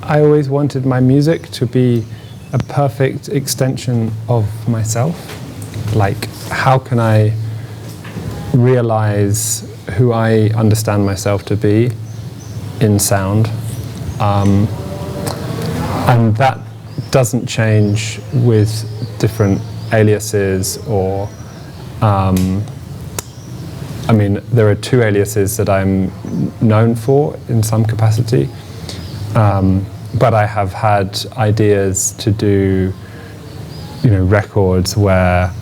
I always wanted my music to be a perfect extension of myself. Like, how can I realize who I understand myself to be in sound? And that doesn't change with different aliases or I mean, there are two aliases that I'm known for in some capacity, but I have had ideas to do, records where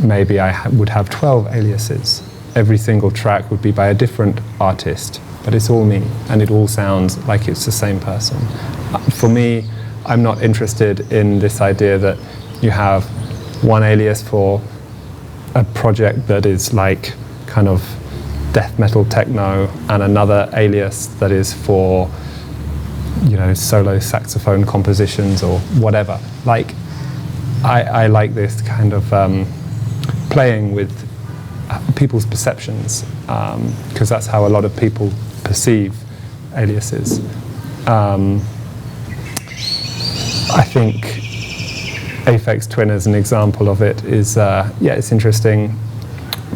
maybe I would have 12 aliases. Every single track would be by a different artist, but it's all me, and it all sounds like it's the same person. For me, I'm not interested in this idea that you have one alias for a project that is like kind of death metal techno and another alias that is for solo saxophone compositions or whatever. Like I like this kind of playing with people's perceptions, because that's how a lot of people perceive aliases. I think Aphex Twin as an example of it is it's interesting,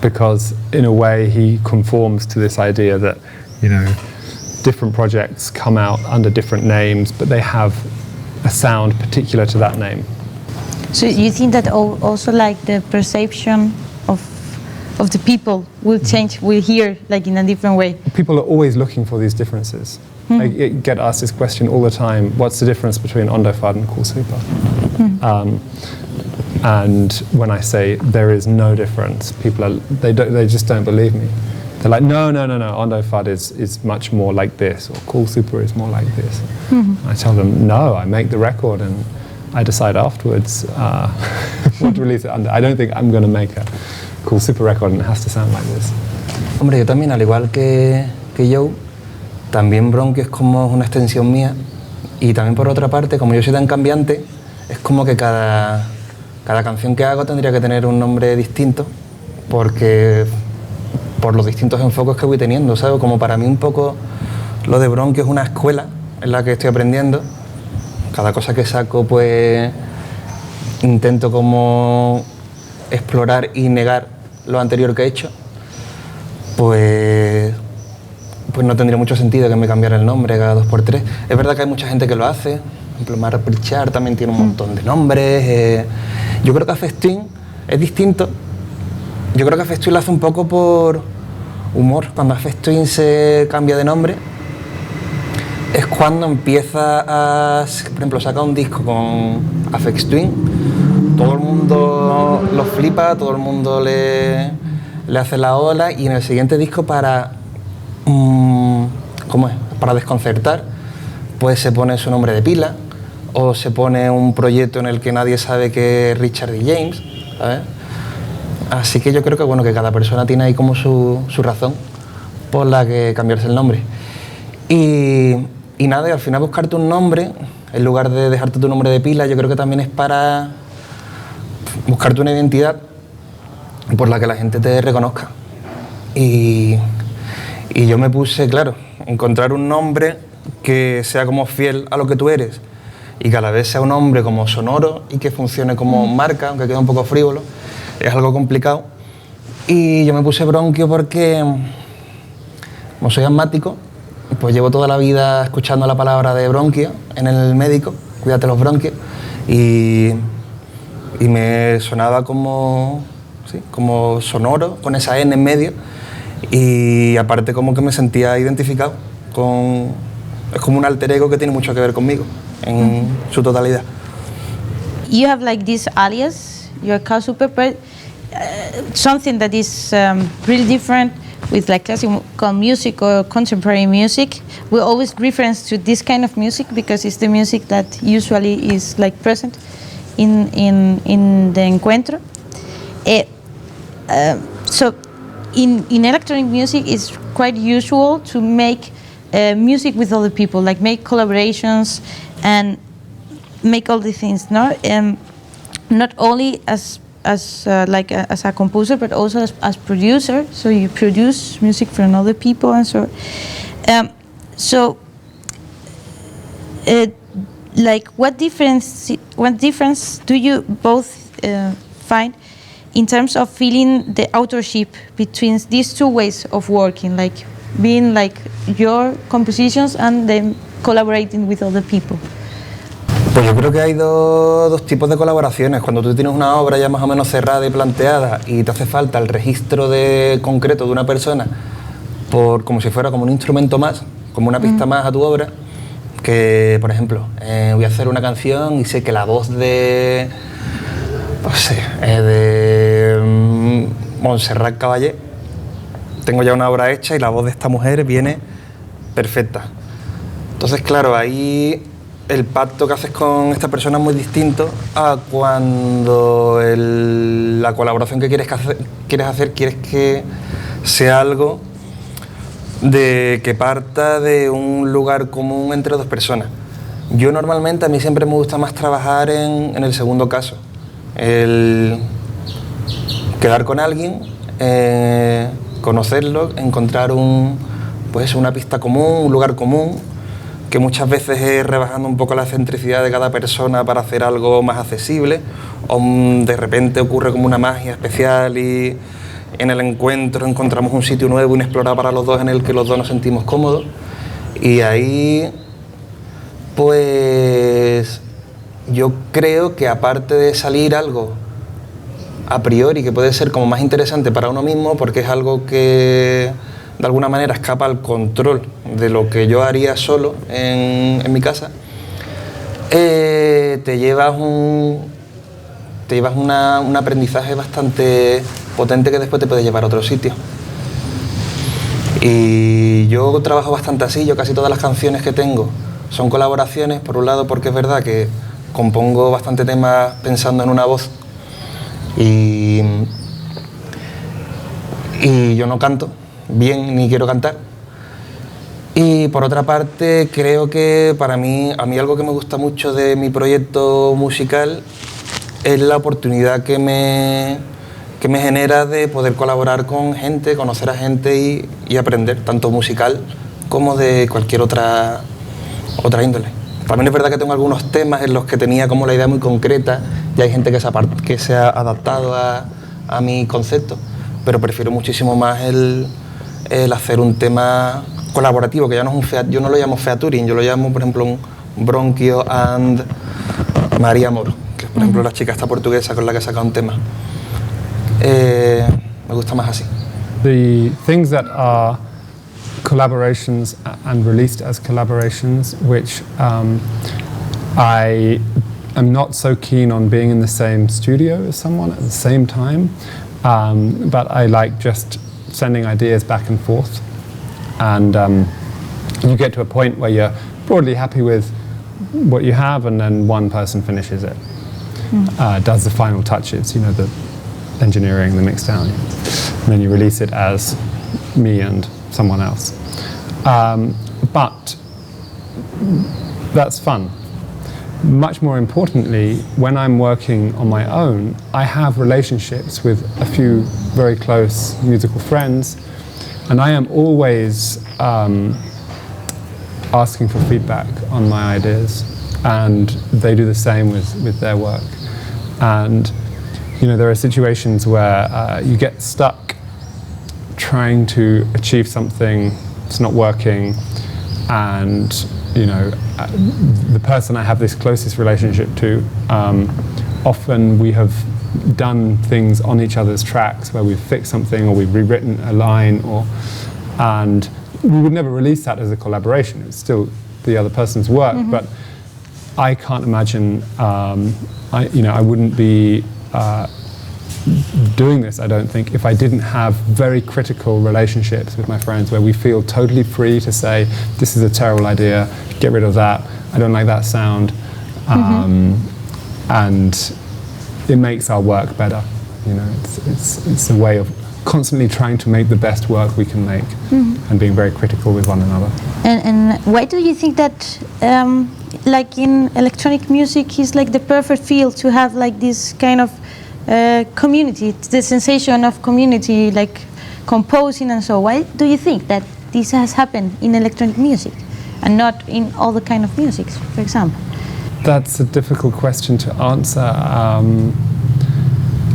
because in a way he conforms to this idea that different projects come out under different names, but they have a sound particular to that name. So you think that also like the perception of the people will change, will hear like in a different way? People are always looking for these differences. I get asked this question all the time: what's the difference between Ondofad and Cool Super? And when I say there is no difference, people they just don't believe me. They're like, no, Ondofad is much more like this, or Cool Super is more like this. I tell them, no, I make the record and I decide afterwards what to release it under. I don't think I'm going to make a Cool Super record and it has to sound like this. Hombre, yo también, al igual que Joe, también Bronquio es como una extensión mía, y también por otra parte, como yo soy tan cambiante, es como que cada canción que hago tendría que tener un nombre distinto, porque por los distintos enfoques que voy teniendo, ¿sabes? Como para mí un poco lo de Bronquio es una escuela en la que estoy aprendiendo. Cada cosa que saco, pues intento como explorar y negar lo anterior que he hecho. Pues no tendría mucho sentido que me cambiara el nombre cada 2x3. Es verdad que hay mucha gente que lo hace. Por ejemplo, Mar Pritchard también tiene un montón de nombres. Yo creo que Aphex Twin es distinto. Yo creo que Aphex Twin lo hace un poco por humor. Cuando Aphex Twin se cambia de nombre, es cuando empieza a... Por ejemplo, saca un disco con Aphex Twin, todo el mundo lo flipa, todo el mundo le hace la ola, y en el siguiente disco para desconcertar, pues se pone su nombre de pila, o se pone un proyecto en el que nadie sabe que es Richard D. James, ¿sabes? Así que yo creo que que cada persona tiene ahí como su razón por la que cambiarse el nombre. Y nada, y al final buscarte un nombre, en lugar de dejarte tu nombre de pila, yo creo que también es para buscarte una identidad por la que la gente te reconozca. Y yo me puse, claro, encontrar un nombre que sea como fiel a lo que tú eres y que a la vez sea un nombre como sonoro y que funcione como marca, aunque quede un poco frívolo, es algo complicado. Y yo me puse Bronquio porque, como soy asmático, pues llevo toda la vida escuchando la palabra de bronquio en el médico, cuídate los bronquios, y me sonaba como sonoro, con esa N en medio, y aparte como que me sentía identificado con... Es como un alter ego que tiene mucho que ver conmigo, en su totalidad. You have like this alias, you're Cool Super, but something that is really different with like classical music or contemporary music. We always reference to this kind of music because it's the music that usually is like present in the Encuentro. So in electronic music, it's quite usual to make music with other people, like make collaborations and make all the things. No, not only as a composer, but also as producer. So you produce music for other people and so. like what difference do you both find in terms of feeling the authorship between these two ways of working, like being like your compositions and then collaborating with other people? Pues yo creo que hay dos tipos de colaboraciones. Cuando tú tienes una obra ya más o menos cerrada y planteada y te hace falta el registro concreto de una persona como si fuera como un instrumento más, como una pista más a tu obra, que por ejemplo voy a hacer una canción y sé que la voz de Montserrat Caballé, tengo ya una obra hecha y la voz de esta mujer viene perfecta. Entonces claro, ahí el pacto que haces con esta persona es muy distinto a cuando la colaboración que quieres que sea algo que parta de un lugar común entre dos personas. Yo normalmente, a mí siempre me gusta más trabajar en el segundo caso, el quedar con alguien, conocerlo, encontrar una pista común, un lugar común, que muchas veces es rebajando un poco la excentricidad de cada persona para hacer algo más accesible, o de repente ocurre como una magia especial y en el encuentro encontramos un sitio nuevo, inexplorado para los dos, en el que los dos nos sentimos cómodos, y ahí pues yo creo que aparte de salir algo a priori que puede ser como más interesante para uno mismo, porque es algo que de alguna manera escapa al control de lo que yo haría solo en mi casa, te llevas un aprendizaje bastante potente que después te puede llevar a otro sitio. Y yo trabajo bastante así. Yo casi todas las canciones que tengo son colaboraciones, por un lado porque es verdad que compongo bastante temas pensando en una voz y yo no canto bien ni quiero cantar, y por otra parte creo que a mí algo que me gusta mucho de mi proyecto musical es la oportunidad que me genera de poder colaborar con gente, conocer a gente y aprender, tanto musical como de cualquier otra índole. También es verdad que tengo algunos temas en los que tenía como la idea muy concreta y hay gente que se ha adaptado a mi concepto, pero prefiero muchísimo más el hacer un tema colaborativo, que ya no es yo no lo llamo featuring, yo lo llamo, por ejemplo, un Bronquio and María Moro, que es, por ejemplo, la chica esta portuguesa con la que he sacado un tema. Me gusta más así. The things that are collaborations and released as collaborations, which I am not so keen on being in the same studio as someone at the same time, but I like just sending ideas back and forth, and you get to a point where you're broadly happy with what you have, and then one person finishes it, does the final touches, the engineering, the mix down, and then you release it as me and someone else. But that's fun. Much more importantly, when I'm working on my own, I have relationships with a few very close musical friends, and I am always asking for feedback on my ideas, and they do the same with their work. And there are situations where you get stuck trying to achieve something, it's not working, and the person I have this closest relationship to, often we have done things on each other's tracks where we've fixed something or we've rewritten a line, and we would never release that as a collaboration. It's still the other person's work, but I can't imagine, I wouldn't be doing this, I don't think, if I didn't have very critical relationships with my friends where we feel totally free to say, this is a terrible idea, get rid of that, I don't like that sound, and it makes our work better. It's a way of constantly trying to make the best work we can make, and being very critical with one another. And why do you think that like in electronic music is like the perfect field to have like this kind of community, the sensation of community, like composing and so? Why do you think that this has happened in electronic music? and not in all the kind of music, for example? That's a difficult question to answer.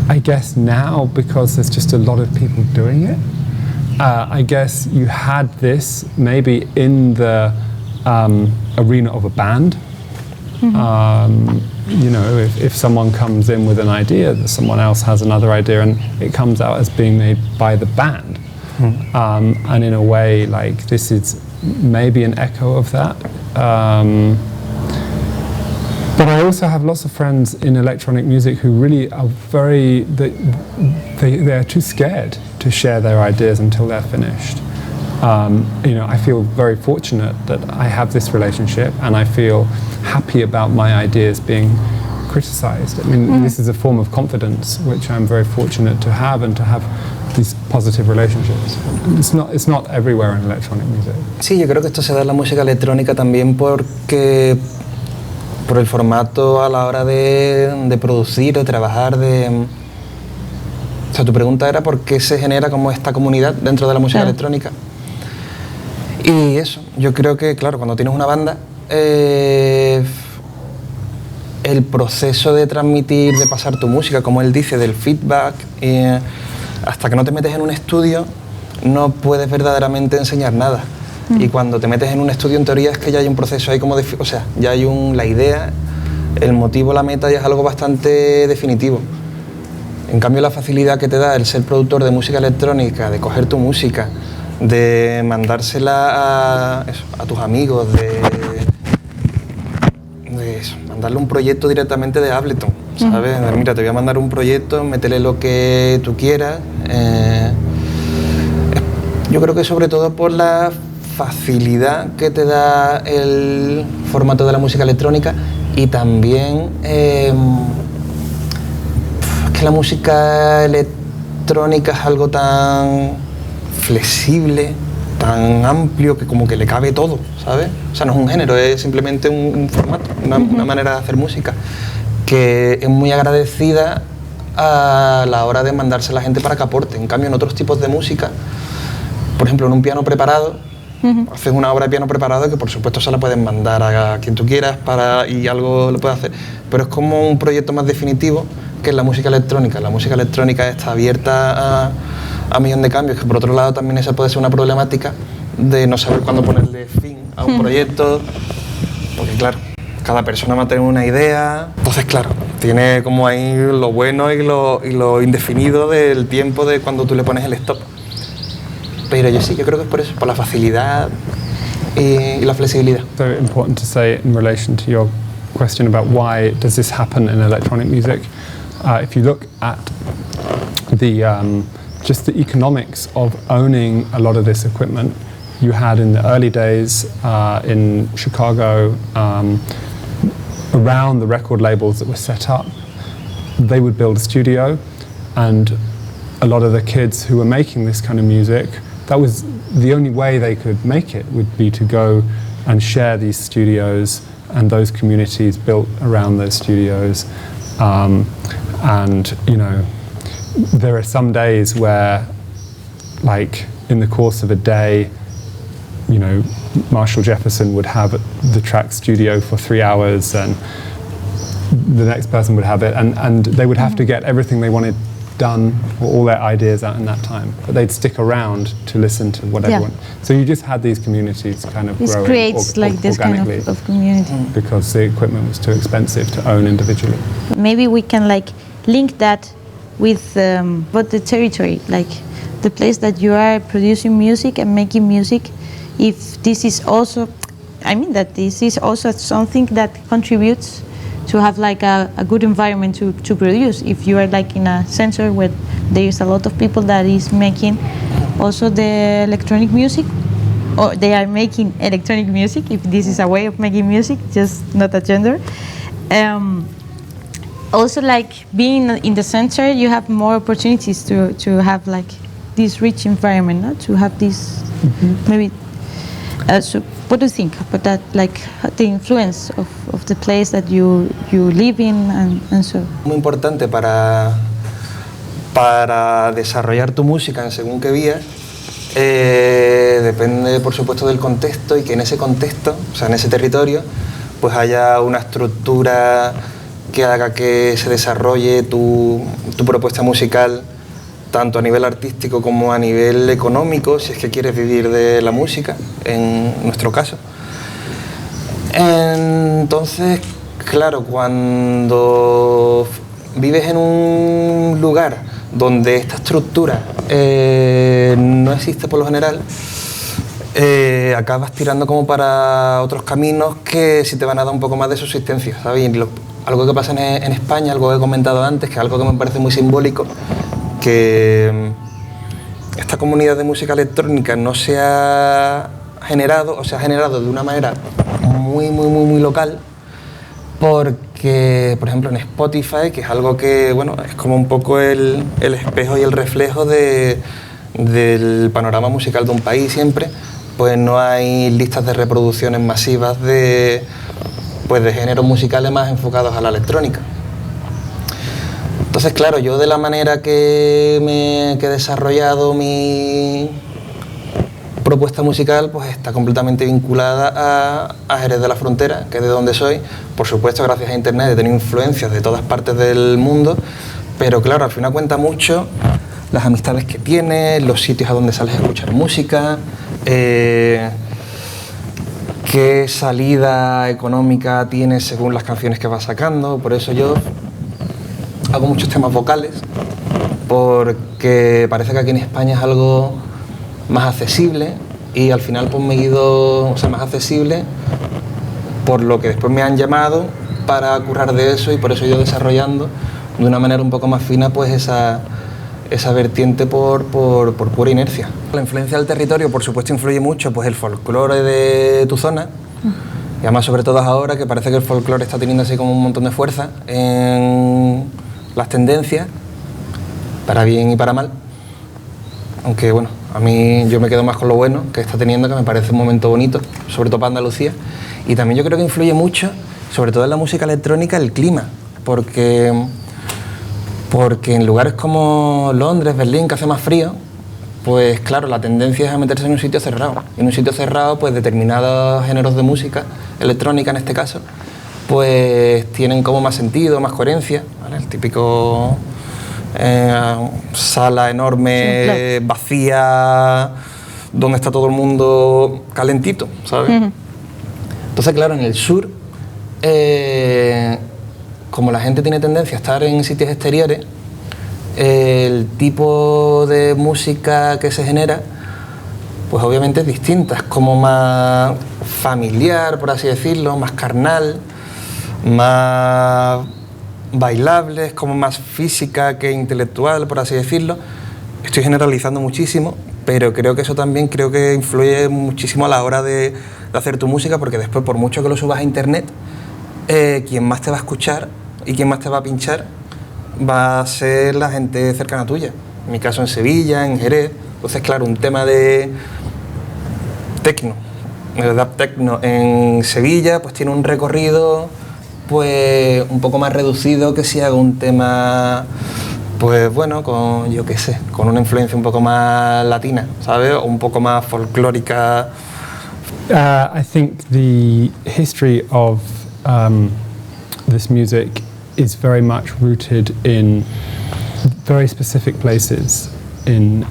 I guess now, because there's just a lot of people doing it, I guess you had this maybe in the arena of a band. You know, if someone comes in with an idea, that someone else has another idea, and it comes out as being made by the band. And in a way, like, this is maybe an echo of that. But I also have lots of friends in electronic music who really are they're too scared to share their ideas until they're finished. You know, I feel very fortunate that I have this relationship, and I feel happy about my ideas being criticized. I mean, this is a form of confidence which I'm very fortunate to have, and to have these positive relationships. It's not everywhere in electronic music. Sí, yo creo que esto se da en la música electrónica también porque por el formato a la hora de producir o trabajar O sea, tu pregunta era por qué se genera como esta comunidad dentro de la música electrónica. Y eso, yo creo que, claro, cuando tienes una banda, el proceso de transmitir, de pasar tu música, como él dice, del feedback, hasta que no te metes en un estudio, no puedes verdaderamente enseñar nada. Y cuando te metes en un estudio, en teoría, es que ya hay un proceso ahí como o sea, ya hay la idea, el motivo, la meta, ya es algo bastante definitivo. En cambio, la facilidad que te da el ser productor de música electrónica, de coger tu música, de mandársela a tus amigos, de mandarle un proyecto directamente de Ableton, ¿sabes? Mira, te voy a mandar un proyecto, métele lo que tú quieras. Yo creo que sobre todo por la facilidad que te da el formato de la música electrónica, y también es que la música electrónica es algo tan flexible, tan amplio, que como que le cabe todo, ¿sabes? O sea, no es un género, es simplemente un formato, una manera de hacer música, que es muy agradecida a la hora de mandarse a la gente para que aporte. En cambio, en otros tipos de música, por ejemplo, en un piano preparado, haces una obra de piano preparado que por supuesto se la puedes mandar a quien tú quieras y algo lo puedes hacer, pero es como un proyecto más definitivo que es la música electrónica. La música electrónica está abierta a millón de cambios, que por otro lado también esa puede ser una problemática de no saber cuándo ponerle fin a un proyecto, porque claro, cada persona va a tener una idea, entonces claro, tiene como ahí lo bueno y lo indefinido del tiempo de cuando tú le pones el stop. Pero yo creo que es por eso, por la facilidad y la flexibilidad. Very important to say in relation to your question about why does this happen in electronic music. If you look at just the economics of owning a lot of this equipment, you had in the early days in Chicago, around the record labels that were set up, they would build a studio, and a lot of the kids who were making this kind of music, that was the only way they could make it, would be to go and share these studios, and those communities built around those studios. And you know, there are some days where, like in the course of a day, you know, Marshall Jefferson would have the track studio for 3 hours, and the next person would have it, and they would have to get everything they wanted done, or all their ideas out in that time, but they'd stick around to listen to what everyone. So you just had these communities kind of growing creates like this kind of community, because the equipment was too expensive to own individually. Maybe we can like link that with what the territory, like the place that you are producing music and making music. If this is also, I mean that this is also something that contributes to have like a good environment to produce. If you are like in a center where there is a lot of people that is making also the electronic music, or they are making electronic music, if this is a way of making music, just not a gender. Also, like being in the center, you have more opportunities to have like this rich environment, no? To have this maybe. So what do you think about that, like the influence of the place that you live in and so? Muy importante para desarrollar tu música en según qué vías Depende, por supuesto, del contexto y que en ese contexto, o sea, en ese territorio, pues haya una estructura que haga que se desarrolle tu propuesta musical, tanto a nivel artístico como a nivel económico, si es que quieres vivir de la música, en nuestro caso. Entonces, claro, cuando vives en un lugar donde esta estructura no existe por lo general, acabas tirando como para otros caminos que sí te van a dar un poco más de subsistencia, ¿sabes? Y algo que pasa en España, algo que he comentado antes, que es algo que me parece muy simbólico, que esta comunidad de música electrónica no se ha generado, o se ha generado de una manera muy local, porque, por ejemplo, en Spotify, que es algo que, bueno, es como un poco el espejo y el reflejo del panorama musical de un país siempre, pues no hay listas de reproducciones masivas de géneros musicales más enfocados a la electrónica. Entonces, claro, yo de la manera que he desarrollado mi propuesta musical, pues está completamente vinculada a Jerez de la Frontera, que es de donde soy. Por supuesto, gracias a Internet he tenido influencias de todas partes del mundo, pero claro, al final cuenta mucho las amistades que tienes, los sitios a donde sales a escuchar música, qué salida económica tienes según las canciones que vas sacando. Por eso yo hago muchos temas vocales, porque parece que aquí en España es algo más accesible, y al final pues me he ido, o sea, más accesible por lo que después me han llamado para currar de eso, y por eso he ido desarrollando de una manera un poco más fina pues esa vertiente por pura inercia. La influencia del territorio, por supuesto, influye mucho pues el folclore de tu zona, y además sobre todo ahora que parece que el folclore está teniendo así como un montón de fuerza en las tendencias, para bien y para mal, aunque bueno, a mí yo me quedo más con lo bueno que está teniendo, que me parece un momento bonito, sobre todo para Andalucía. Y también yo creo que influye mucho, sobre todo en la música electrónica, el clima, porque en lugares como Londres, Berlín, que hace más frío, pues claro, la tendencia es a meterse en un sitio cerrado. Y en un sitio cerrado, pues determinados géneros de música, electrónica en este caso, pues tienen como más sentido, más coherencia, ¿vale? El típico sala enorme, sí, claro, vacía, donde está todo el mundo calentito, ¿sabes? Uh-huh. Entonces, claro, en el sur, como la gente tiene tendencia a estar en sitios exteriores, el tipo de música que se genera, pues obviamente es distinta, es como más familiar, por así decirlo, más carnal, más bailable, es como más física que intelectual, por así decirlo. Estoy generalizando muchísimo, pero creo que eso también influye muchísimo a la hora de hacer tu música, porque después, por mucho que lo subas a internet, quien más te va a escuchar y quien más te va a pinchar va a ser la gente cercana tuya. En mi caso en Sevilla, en Jerez. Entonces, claro, un tema de techno, el dub techno en Sevilla, pues tiene un recorrido pues un poco más reducido que si hago un tema, pues bueno, con, yo qué sé, con una influencia un poco más latina, ¿sabes? O un poco más folclórica. I think the history of this music is very much rooted in very specific places, in,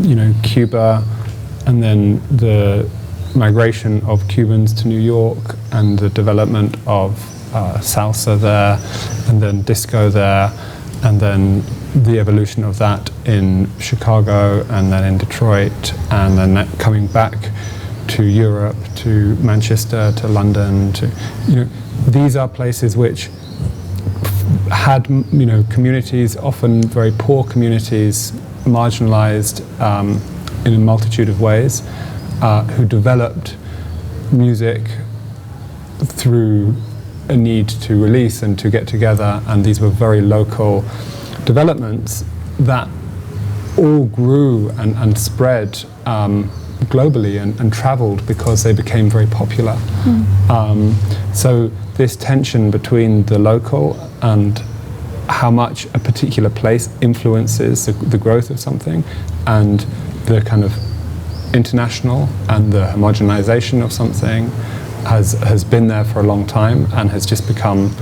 you know, Cuba, and then the migration of Cubans to New York and the development of salsa there, and then disco there, and then the evolution of that in Chicago, and then in Detroit, and then that coming back to Europe, to Manchester, to London, to, you know, these are places which had, you know, communities, often very poor communities, marginalized in a multitude of ways, who developed music through a need to release and to get together, and these were very local developments that all grew and spread globally and traveled because they became very popular. So this tension between the local and how much a particular place influences the growth of something, and the kind of international, and the homogenization of something has been there for a long time and has just become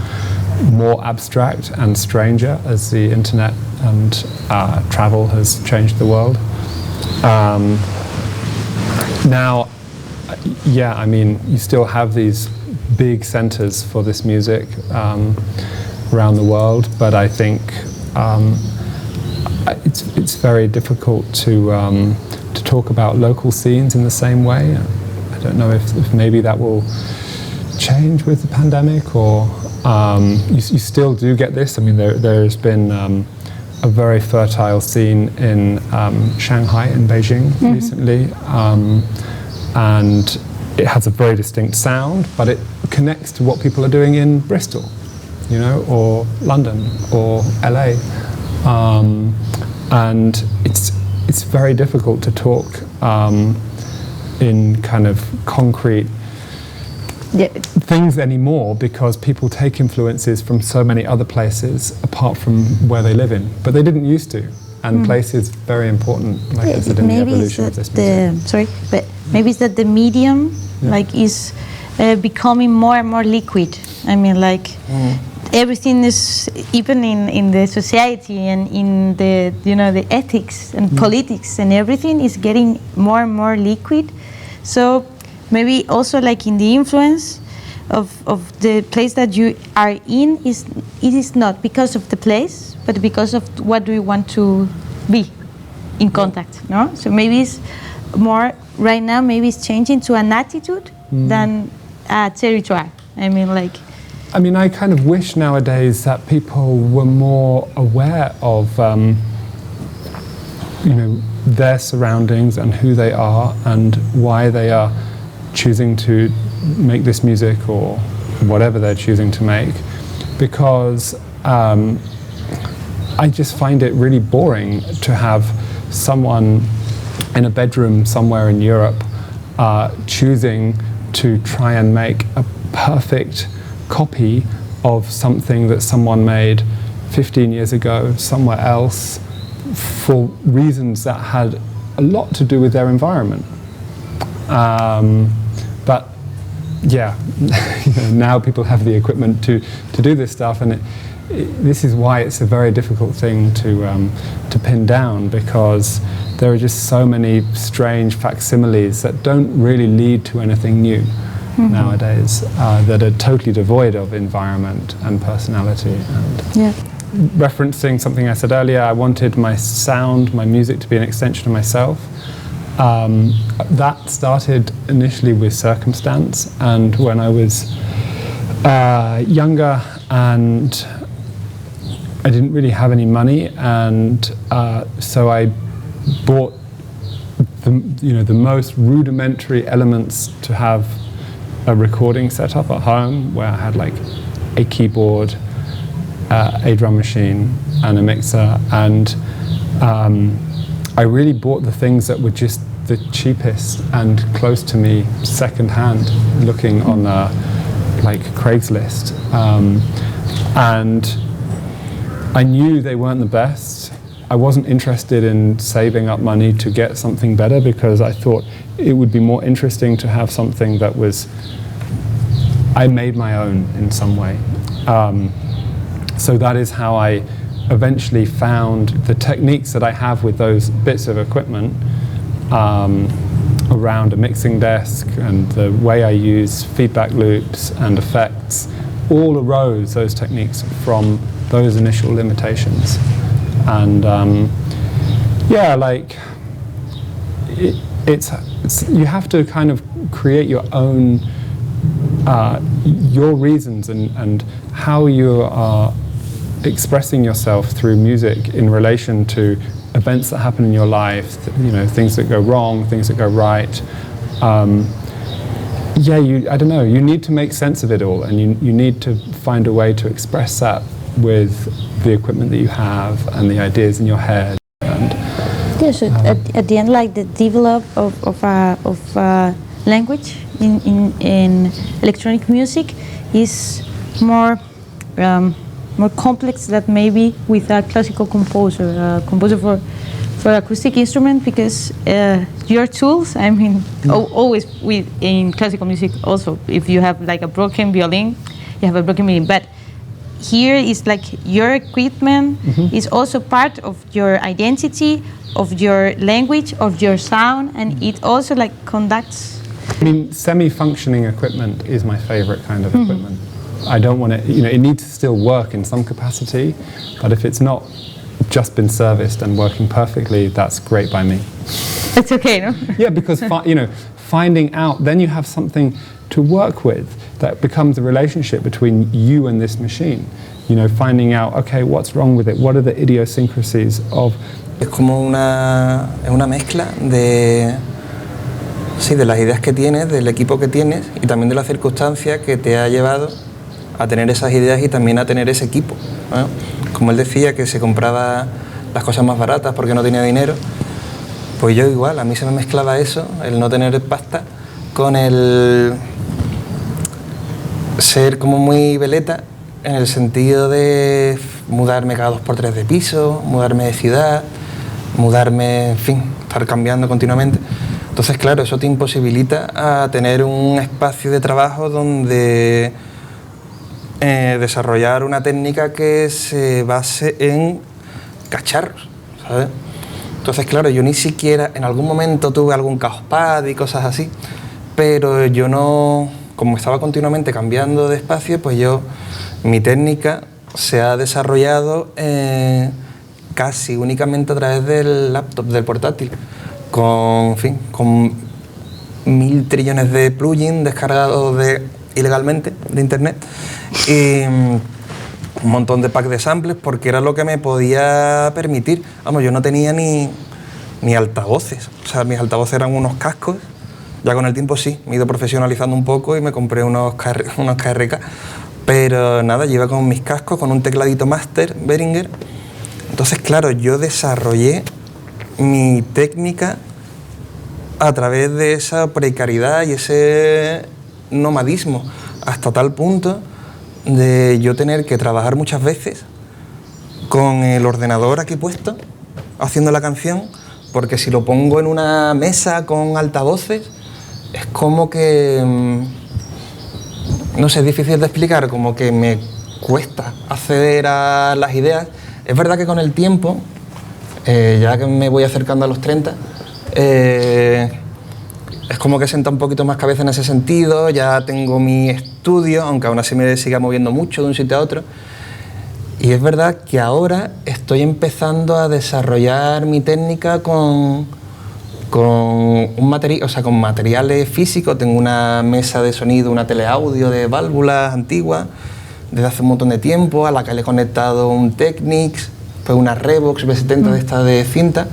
more abstract and stranger as the internet and travel has changed the world. Now, yeah, I mean, you still have these big centers for this music around the world, but I think it's very difficult to talk about local scenes in the same way. I don't know if maybe that will change with the pandemic, or you still do get this. I mean, there's been a very fertile scene in Shanghai and Beijing recently, and it has a very distinct sound, but it connects to what people are doing in Bristol, you know, or London or LA, and it's very difficult to talk in kind of concrete things anymore, because people take influences from so many other places apart from where they live in, but they didn't used to, and place is very important, like I said, in the evolution of this music. But maybe it's that the medium like is becoming more and more liquid. I mean, like everything is, even in the society and in the, you know, the ethics and politics and everything is getting more and more liquid. So maybe also like in the influence of the place that you are in, it is not because of the place, but because of what do you want to be in contact, no? So maybe it's more, right now, maybe it's changing to an attitude than a territory. I mean, I kind of wish nowadays that people were more aware of, you know, their surroundings and who they are and why they are choosing to make this music or whatever they're choosing to make, because I just find it really boring to have someone in a bedroom somewhere in Europe choosing to try and make a perfect copy of something that someone made 15 years ago somewhere else for reasons that had a lot to do with their environment. But yeah, you know, now people have the equipment to do this stuff, and this is why it's a very difficult thing to pin down, because there are just so many strange facsimiles that don't really lead to anything new nowadays, that are totally devoid of environment and personality. And referencing something I said earlier, I wanted my sound, my music to be an extension of myself. That started initially with circumstance, and when I was younger and I didn't really have any money, and so I bought the most rudimentary elements to have a recording set up at home, where I had like a keyboard, a drum machine and a mixer, and I really bought the things that were just the cheapest and close to me second-hand, looking on like Craigslist, and I knew they weren't the best. I wasn't interested in saving up money to get something better, because I thought it would be more interesting to have something that was I made my own in some way. So that is how I eventually found the techniques that I have with those bits of equipment around a mixing desk, and the way I use feedback loops and effects, all arose, those techniques, from those initial limitations. And yeah, like it's you have to kind of create your own your reasons and how you are expressing yourself through music in relation to events that happen in your life, you know, things that go wrong, things that go right. Yeah, I don't know, you need to make sense of it all, and you need to find a way to express that with the equipment that you have and the ideas in your head. And yes, at the end, like the develop of language in electronic music is more complex than maybe with a classical composer for acoustic instrument because your tools, I mean, always in classical music also, if you have like a broken violin, you have a broken violin, but here is like your equipment is also part of your identity, of your language, of your sound, and it also like conducts. I mean, semi-functioning equipment is my favorite kind of equipment. I don't want to, it needs to still work in some capacity, but if it's not just been serviced and working perfectly, that's great by me. It's okay, no? Yeah, because finding out, then you have something to work with that becomes a relationship between you and this machine. Finding out, okay, what's wrong with it? What are the idiosyncrasies of... Es como una mezcla de las ideas que tienes, del equipo que tienes y también de la circunstancia que te ha llevado a tener esas ideas y también a tener ese equipo, ¿no? Como él decía, que se compraba las cosas más baratas porque no tenía dinero, pues yo igual, a mí se me mezclaba eso, el no tener pasta, con el ser como muy veleta, en el sentido de mudarme cada 2 por 3 de piso, mudarme de ciudad, mudarme, en fin, estar cambiando continuamente. Entonces, claro, eso te imposibilita a tener un espacio de trabajo donde desarrollar una técnica que se base en cacharros, ¿sabes? Entonces, claro, yo ni siquiera, en algún momento tuve algún cajospad y cosas así, pero yo no, como estaba continuamente cambiando de espacio, pues mi técnica se ha desarrollado casi únicamente a través del laptop, del portátil, con 1000 trillones de plugins descargados ilegalmente de internet y un montón de packs de samples porque era lo que me podía permitir. Vamos, yo no tenía ni altavoces, o sea, mis altavoces eran unos cascos. Ya con el tiempo sí, me he ido profesionalizando un poco y me compré unos KRK, pero nada, yo iba con mis cascos, con un tecladito Master Behringer. Entonces, claro, yo desarrollé mi técnica a través de esa precariedad y ese nomadismo, hasta tal punto de yo tener que trabajar muchas veces con el ordenador aquí puesto, haciendo la canción, porque si lo pongo en una mesa con altavoces, es como que, no sé, es difícil de explicar, como que me cuesta acceder a las ideas. Es verdad que con el tiempo, ya que me voy acercando a los 30, es como que sienta un poquito más cabeza en ese sentido, ya tengo mi estudio, aunque aún así me siga moviendo mucho de un sitio a otro. Y es verdad que ahora estoy empezando a desarrollar mi técnica con materiales físicos. Tengo una mesa de sonido, una teleaudio de válvulas antiguas desde hace un montón de tiempo, a la que le he conectado un Technics, pues una Revox B70 de esta de cinta,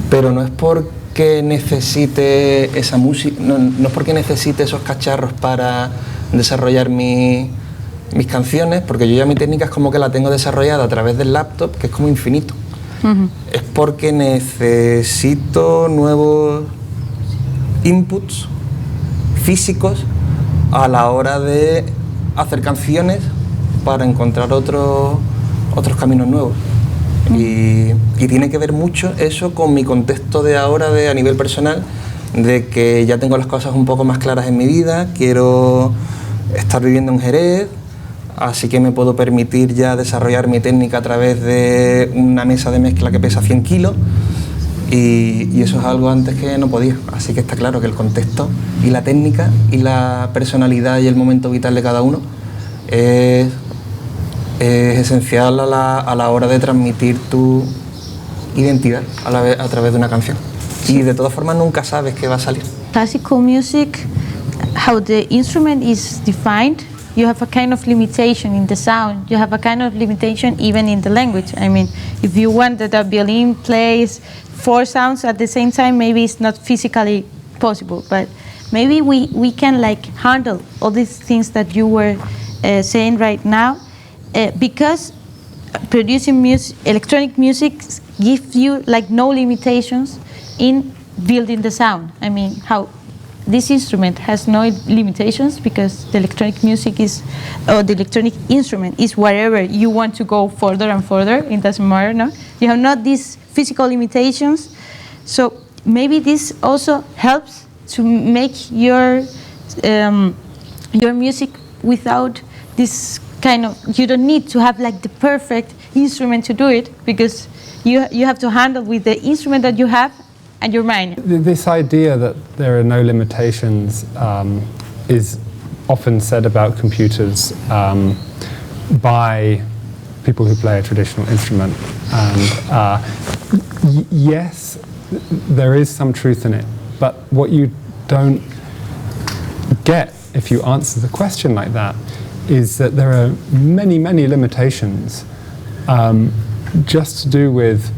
pero no es porque necesite esa música, no es porque necesite esos cacharros para desarrollar mis canciones, porque yo ya mi técnica es como que la tengo desarrollada a través del laptop, que es como infinito. Es porque necesito nuevos inputs físicos a la hora de hacer canciones para encontrar otros caminos nuevos. Y tiene que ver mucho eso con mi contexto de ahora, a nivel personal, de que ya tengo las cosas un poco más claras en mi vida, quiero estar viviendo en Jerez, así que me puedo permitir ya desarrollar mi técnica a través de una mesa de mezcla que pesa 100 kilos y eso es algo antes que no podía. Así que está claro que el contexto y la técnica y la personalidad y el momento vital de cada uno es esencial a la hora de transmitir tu identidad a través de una canción. Y de todas formas nunca sabes qué va a salir. Classical music, how the instrument is defined, you have a kind of limitation in the sound, you have a kind of limitation even in the language. I mean, if you want that a violin plays 4 sounds at the same time, maybe it's not physically possible, but maybe we can like handle all these things that you were saying right now, because producing music, electronic music gives you like no limitations in building the sound. I mean, how this instrument has no limitations because the electronic music is, or the electronic instrument is wherever you want to go further and further. It doesn't matter, no? You have not these physical limitations. So maybe this also helps to make your music without this kind of, you don't need to have like the perfect instrument to do it, because you have to handle with the instrument that you have and your mind. This idea that there are no limitations is often said about computers by people who play a traditional instrument. And yes, there is some truth in it, but what you don't get if you answer the question like that is that there are many, many limitations just to do with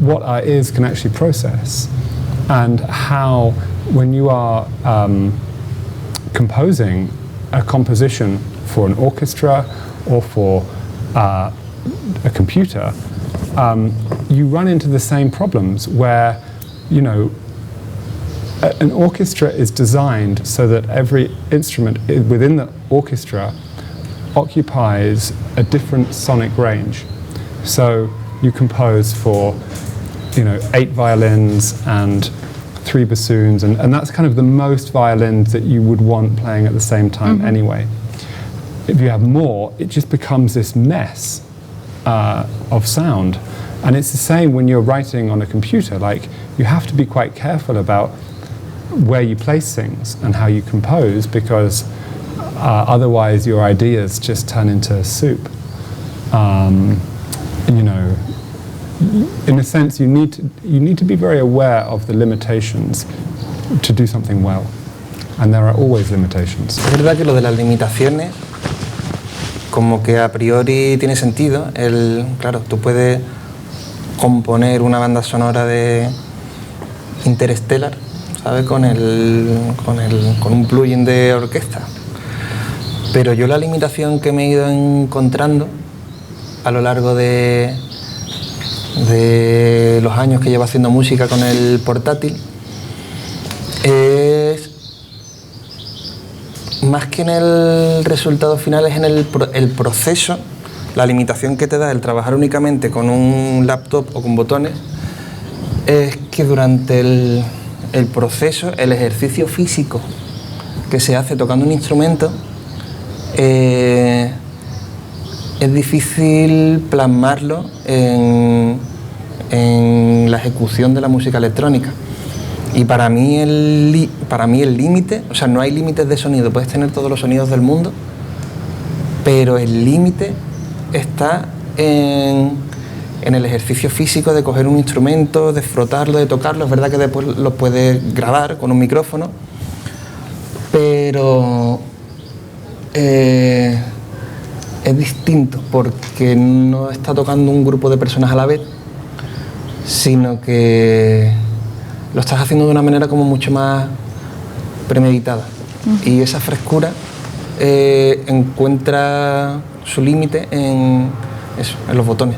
what our ears can actually process, and how, when you are composing a composition for an orchestra or for a computer, you run into the same problems where, you know, an orchestra is designed so that every instrument within the orchestra occupies a different sonic range. So you compose for, you know, 8 violins and 3 bassoons, and that's kind of the most violins that you would want playing at the same time anyway. If you have more, it just becomes this mess of sound. And it's the same when you're writing on a computer. Like, you have to be quite careful about where you place things and how you compose, because otherwise your ideas just turn into soup. You know, in a sense, you need to be very aware of the limitations to do something well, and there are always limitations. Es verdad que lo de las limitaciones, como que a priori tiene sentido. Claro, tú puedes componer una banda sonora de Interstellar, ¿sabes? Con un plugin de orquesta. Pero yo la limitación que me he ido encontrando a lo largo de los años que llevo haciendo música con el portátil es más que en el resultado final, es en el proceso. La limitación que te da el trabajar únicamente con un laptop o con botones es que durante el proceso, el ejercicio físico que se hace tocando un instrumento, es difícil plasmarlo en la ejecución de la música electrónica. Y para mí el límite, o sea, no hay límites de sonido, puedes tener todos los sonidos del mundo, pero el límite está en el ejercicio físico de coger un instrumento, de frotarlo, de tocarlo. Es verdad que después lo puedes grabar con un micrófono, pero es distinto, porque no está tocando un grupo de personas a la vez, sino que lo estás haciendo de una manera como mucho más premeditada. Y esa frescura encuentra su límite en los botones.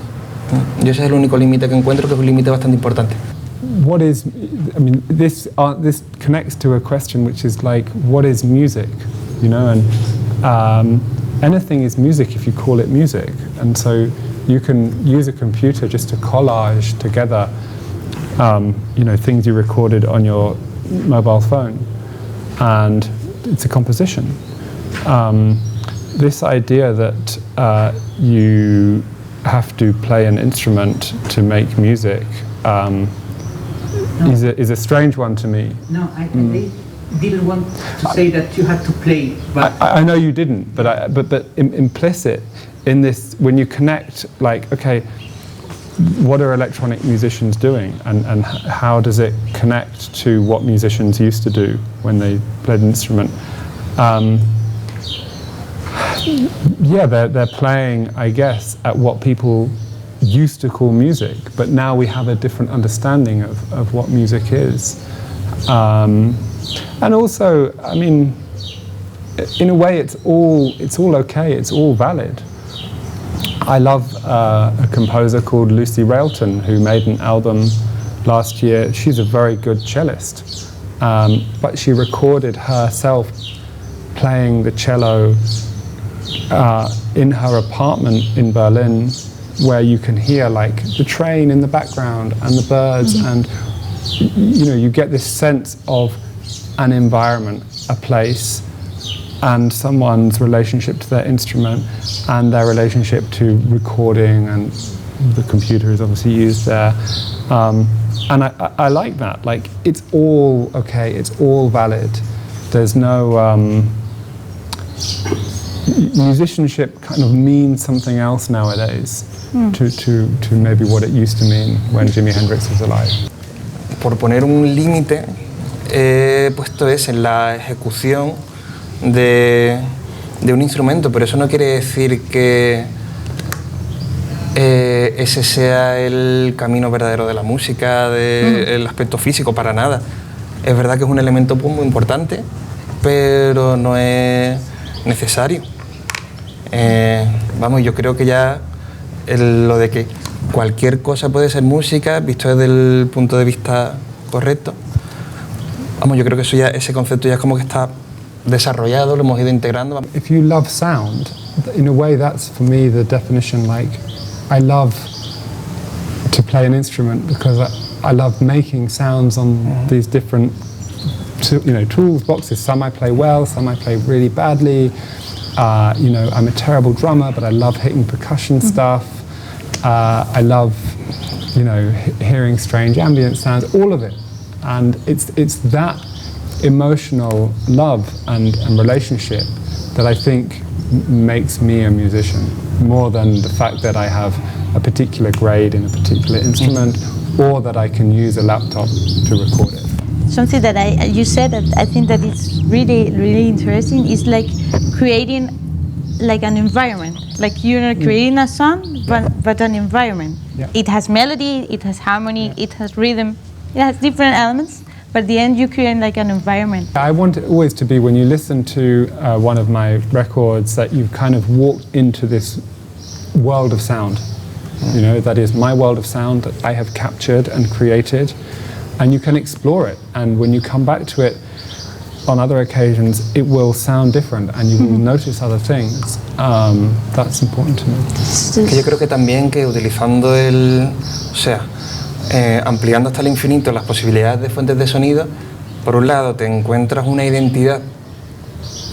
Yo ese es el único límite que encuentro, que es un límite bastante importante. What is, I mean, this connects to a question which is like, what is music? You know, and anything is music if you call it music. And so you can use a computer just to collage together, you know, things you recorded on your mobile phone, and it's a composition. This idea that you have to play an instrument to make music is a strange one to me. No, I didn't want to say that you had to play, but I know you didn't, but implicit in this, when you connect, like, okay, what are electronic musicians doing, and how does it connect to what musicians used to do when they played an instrument? Yeah, they're playing, I guess, at what people used to call music, but now we have a different understanding of what music is. And also, I mean, in a way, it's all okay, it's all valid. I love a composer called Lucy Railton, who made an album last year. She's a very good cellist, but she recorded herself playing the cello in her apartment in Berlin where you can hear like the train in the background and the birds, and you know, you get this sense of an environment, a place, and someone's relationship to their instrument and their relationship to recording, and the computer is obviously used there. And I like that. Like, it's all okay, it's all valid. There's no... musicianship kind of means something else nowadays to maybe what it used to mean when Jimi Hendrix was alive. Por poner un límite, he puesto ese en la ejecución de un instrumento, pero eso no quiere decir que ese sea el camino verdadero de la música, del aspecto físico, para nada. Es verdad que es un elemento muy importante, pero no es necesario. Vamos, yo creo que ya lo de que cualquier cosa puede ser música, visto desde el punto de vista correcto, vamos, yo creo que eso ya, ese concepto ya es como que está desarrollado, lo hemos ido integrando. If you love sound, in a way that's for me the definition. Like, I love to play an instrument because I love making sounds on these different, you know, tools, boxes. Some I play well, some I play really badly. You know, I'm a terrible drummer, but I love hitting percussion stuff. I love, you know, hearing strange ambient sounds, all of it. And it's that emotional love and relationship that I think makes me a musician, more than the fact that I have a particular grade in a particular instrument, or that I can use a laptop to record it. Something that you said that I think that it's really, really interesting is like creating like an environment. Like you're not creating a song, but an environment. Yeah. It has melody, it has harmony, it has rhythm, it has different elements, but at the end you create like an environment. I want it always to be, when you listen to one of my records, that you've kind of walked into this world of sound. You know, that is my world of sound that I have captured and created, and you can explore it, and when you come back to it on other occasions, it will sound different and you will notice other things. That's important to me. Que yo creo que también que utilizando ampliando hasta el infinito las posibilidades de fuentes de sonido, por un lado te encuentras una identidad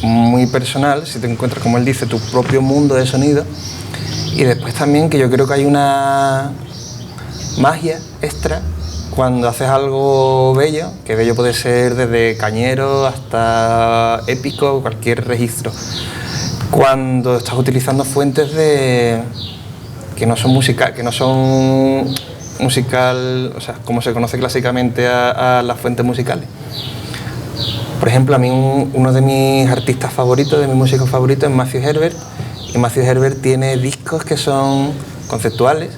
muy personal, si te encuentras, como él dice, tu propio mundo de sonido, y después también que yo creo que hay una magia extra cuando haces algo bello, que bello puede ser desde cañero hasta épico, cualquier registro. Cuando estás utilizando fuentes que no son musical, o sea, como se conoce clásicamente a las fuentes musicales. Por ejemplo, a mí uno de mis artistas favoritos, de mis músicos favoritos, es Matthew Herbert, y Matthew Herbert tiene discos que son conceptuales,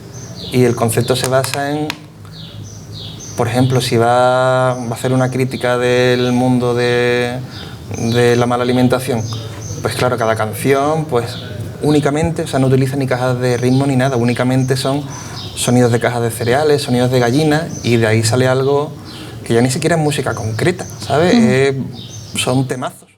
y el concepto se basa en, por ejemplo, si va a hacer una crítica del mundo de la mala alimentación, pues claro, cada canción, pues únicamente, o sea, no utiliza ni cajas de ritmo ni nada, únicamente son sonidos de cajas de cereales, sonidos de gallina, y de ahí sale algo que ya ni siquiera es música concreta, ¿sabes? Son temazos.